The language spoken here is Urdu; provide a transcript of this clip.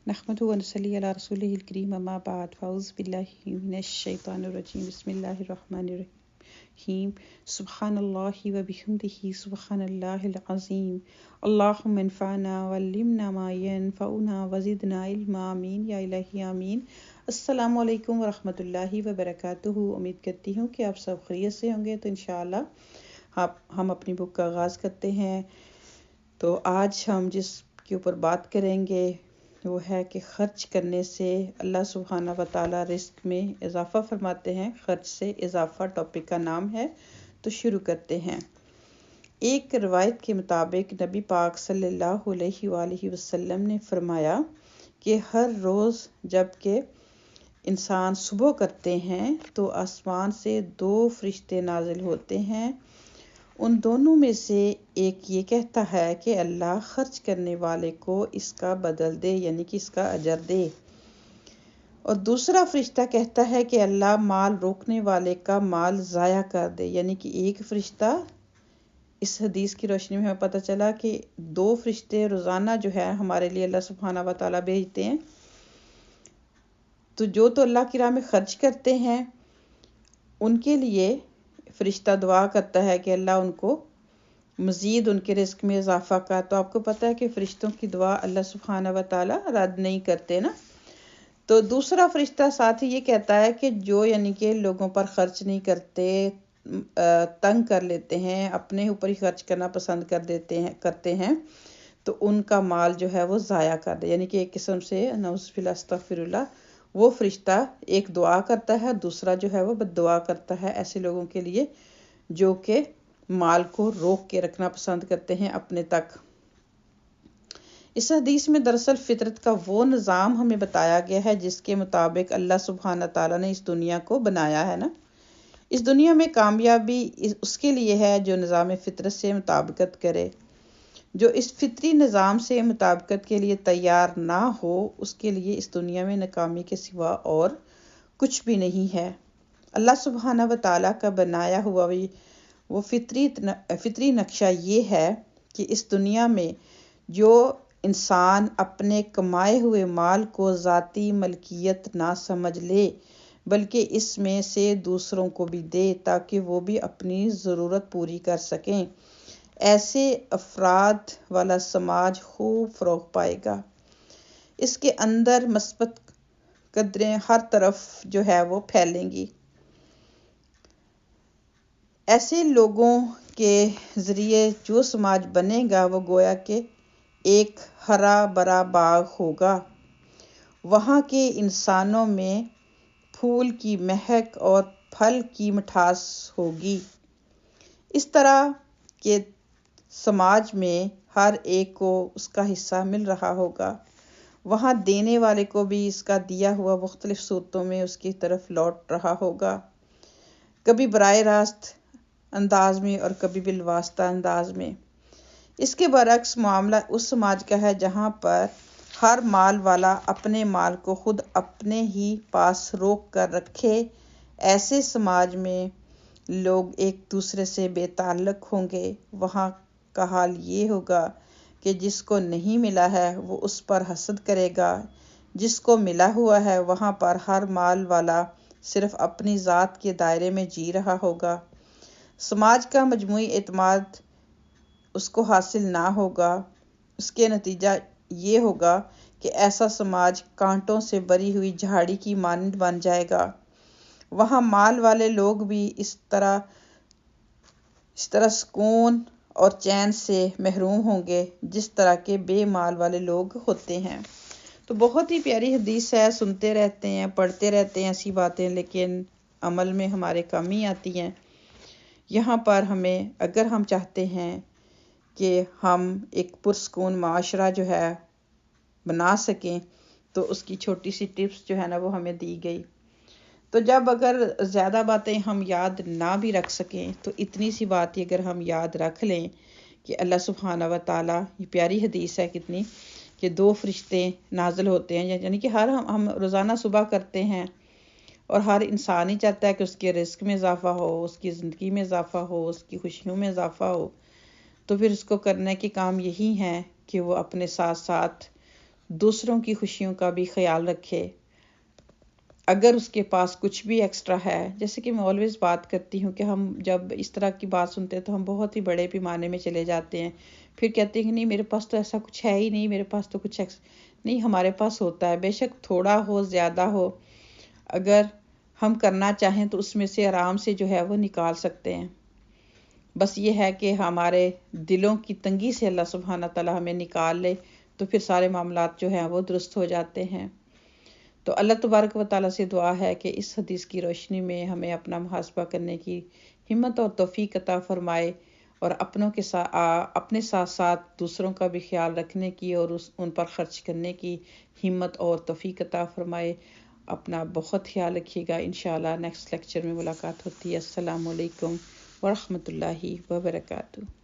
نحمده ونصلي على رسوله الكريم اما بعد فاعوذ بالله من الشيطان الرجيم بسم الله الرحمن الرحيم سبحان الله وبحمده سبحان الله العظيم اللهم انفعنا وعلمنا ما ينفعنا وزدنا علما آمین یا الہی آمین۔ السلام علیکم ورحمۃ اللہ وبرکاتہ۔ امید کرتی ہوں کہ آپ سب خیریت سے ہوں گے، تو انشاءاللہ ہم اپنی بک کا آغاز کرتے ہیں۔ تو آج ہم جس کے اوپر بات کریں گے وہ ہے کہ خرچ کرنے سے اللہ سبحانہ و تعالیٰ رزق میں اضافہ فرماتے ہیں۔ خرچ سے اضافہ ٹاپک کا نام ہے، تو شروع کرتے ہیں۔ ایک روایت کے مطابق نبی پاک صلی اللہ علیہ وآلہ وسلم نے فرمایا کہ ہر روز جب کہ انسان صبح کرتے ہیں تو آسمان سے 2 فرشتے نازل ہوتے ہیں۔ ان دونوں میں سے ایک یہ کہتا ہے کہ اللہ خرچ کرنے والے کو اس کا بدل دے، یعنی کہ اس کا اجر دے، اور دوسرا فرشتہ کہتا ہے کہ اللہ مال روکنے والے کا مال ضائع کر دے، یعنی کہ ایک فرشتہ۔ اس حدیث کی روشنی میں ہمیں پتہ چلا کہ 2 فرشتے روزانہ جو ہے ہمارے لیے اللہ سبحانہ و تعالیٰ بھیجتے ہیں۔ تو اللہ کی راہ میں خرچ کرتے ہیں ان کے لیے فرشتہ دعا کرتا ہے کہ اللہ ان کو مزید ان کے رزق میں اضافہ کر۔ تو آپ کو پتہ ہے کہ فرشتوں کی دعا اللہ سبحانہ و تعالیٰ رد نہیں کرتے نا۔ تو دوسرا فرشتہ ساتھ ہی یہ کہتا ہے کہ جو یعنی کہ لوگوں پر خرچ نہیں کرتے، تنگ کر لیتے ہیں، اپنے اوپر ہی خرچ کرنا پسند کرتے ہیں، تو ان کا مال جو ہے وہ ضائع کر دے، یعنی کہ ایک قسم سے نعوذ باللہ استغفر اللہ، وہ فرشتہ ایک دعا کرتا ہے، دوسرا جو ہے وہ بد دعا کرتا ہے ایسے لوگوں کے لیے جو کہ مال کو روک کے رکھنا پسند کرتے ہیں اپنے تک۔ اس حدیث میں دراصل فطرت کا وہ نظام ہمیں بتایا گیا ہے جس کے مطابق اللہ سبحانہ تعالیٰ نے اس دنیا کو بنایا ہے نا۔ اس دنیا میں کامیابی اس کے لیے ہے جو نظام فطرت سے مطابقت کرے۔ جو اس فطری نظام سے مطابقت کے لیے تیار نہ ہو، اس کے لیے اس دنیا میں ناکامی کے سوا اور کچھ بھی نہیں ہے۔ اللہ سبحانہ و تعالیٰ کا بنایا ہوا وہ فطری نقشہ یہ ہے کہ اس دنیا میں جو انسان اپنے کمائے ہوئے مال کو ذاتی ملکیت نہ سمجھ لے، بلکہ اس میں سے دوسروں کو بھی دے تاکہ وہ بھی اپنی ضرورت پوری کر سکیں، ایسے افراد والا سماج خوب فروغ پائے گا۔ اس کے اندر مثبت قدریں ہر طرف جو ہے وہ پھیلیں گی۔ ایسے لوگوں کے ذریعے جو سماج بنے گا وہ گویا کہ ایک ہرا بھرا باغ ہوگا۔ وہاں کے انسانوں میں پھول کی مہک اور پھل کی مٹھاس ہوگی۔ اس طرح کے سماج میں ہر ایک کو اس کا حصہ مل رہا ہوگا۔ وہاں دینے والے کو بھی اس کا دیا ہوا مختلف صورتوں میں اس کی طرف لوٹ رہا ہوگا، کبھی براہ راست انداز میں اور کبھی بالواسطہ انداز میں۔ اس کے برعکس معاملہ اس سماج کا ہے جہاں پر ہر مال والا اپنے مال کو خود اپنے ہی پاس روک کر رکھے۔ ایسے سماج میں لوگ ایک دوسرے سے بے تعلق ہوں گے۔ وہاں کا حال یہ ہوگا کہ جس کو نہیں ملا ہے وہ اس پر حسد کرے گا، جس کو ملا ہوا ہے وہاں پر ہر مال والا صرف اپنی ذات کے دائرے میں جی رہا ہوگا۔ سماج کا مجموعی اعتماد اس کو حاصل نہ ہوگا۔ اس کے نتیجہ یہ ہوگا کہ ایسا سماج کانٹوں سے بھری ہوئی جھاڑی کی مانند بن جائے گا۔ وہاں مال والے لوگ بھی اس طرح سکون اور چین سے محروم ہوں گے جس طرح کے بے مال والے لوگ ہوتے ہیں۔ تو بہت ہی پیاری حدیث ہے، سنتے رہتے ہیں، پڑھتے رہتے ہیں ایسی باتیں، لیکن عمل میں ہمارے کم ہی آتی ہیں۔ یہاں پر ہمیں اگر ہم چاہتے ہیں کہ ہم ایک پرسکون معاشرہ جو ہے بنا سکیں تو اس کی چھوٹی سی ٹپس جو ہے نا وہ ہمیں دی گئی۔ تو جب اگر زیادہ باتیں ہم یاد نہ بھی رکھ سکیں تو اتنی سی بات ہی اگر ہم یاد رکھ لیں کہ اللہ سبحانہ و تعالیٰ، یہ پیاری حدیث ہے کتنی، کہ 2 فرشتے نازل ہوتے ہیں، یعنی کہ ہم روزانہ صبح کرتے ہیں، اور ہر انسان ہی چاہتا ہے کہ اس کے رزق میں اضافہ ہو، اس کی زندگی میں اضافہ ہو، اس کی خوشیوں میں اضافہ ہو۔ تو پھر اس کو کرنے کے کام یہی ہیں کہ وہ اپنے ساتھ ساتھ دوسروں کی خوشیوں کا بھی خیال رکھے. اگر اس کے پاس کچھ بھی ایکسٹرا ہے، جیسے کہ میں آلویز بات کرتی ہوں کہ ہم جب اس طرح کی بات سنتے ہیں تو ہم بہت ہی بڑے پیمانے میں چلے جاتے ہیں، پھر کہتے ہیں کہ نہیں میرے پاس تو ایسا کچھ ہے ہی نہیں، میرے پاس تو کچھ نہیں. ہمارے پاس ہوتا ہے، بے شک تھوڑا ہو زیادہ ہو، اگر ہم کرنا چاہیں تو اس میں سے آرام سے جو ہے وہ نکال سکتے ہیں. بس یہ ہے کہ ہمارے دلوں کی تنگی سے اللہ سبحانہ تعالیٰ ہمیں نکال لے تو پھر سارے معاملات جو ہیں وہ درست ہو جاتے ہیں. تو اللہ تبارک و تعالیٰ سے دعا ہے کہ اس حدیث کی روشنی میں ہمیں اپنا محاسبہ کرنے کی ہمت اور توفیق عطا فرمائے، اور اپنے ساتھ ساتھ دوسروں کا بھی خیال رکھنے کی اور ان پر خرچ کرنے کی ہمت اور توفیق عطا فرمائے. اپنا بہت خیال رکھیے گا. انشاءاللہ نیکسٹ لیکچر میں ملاقات ہوتی ہے. السلام علیکم ورحمۃ اللہ وبرکاتہ.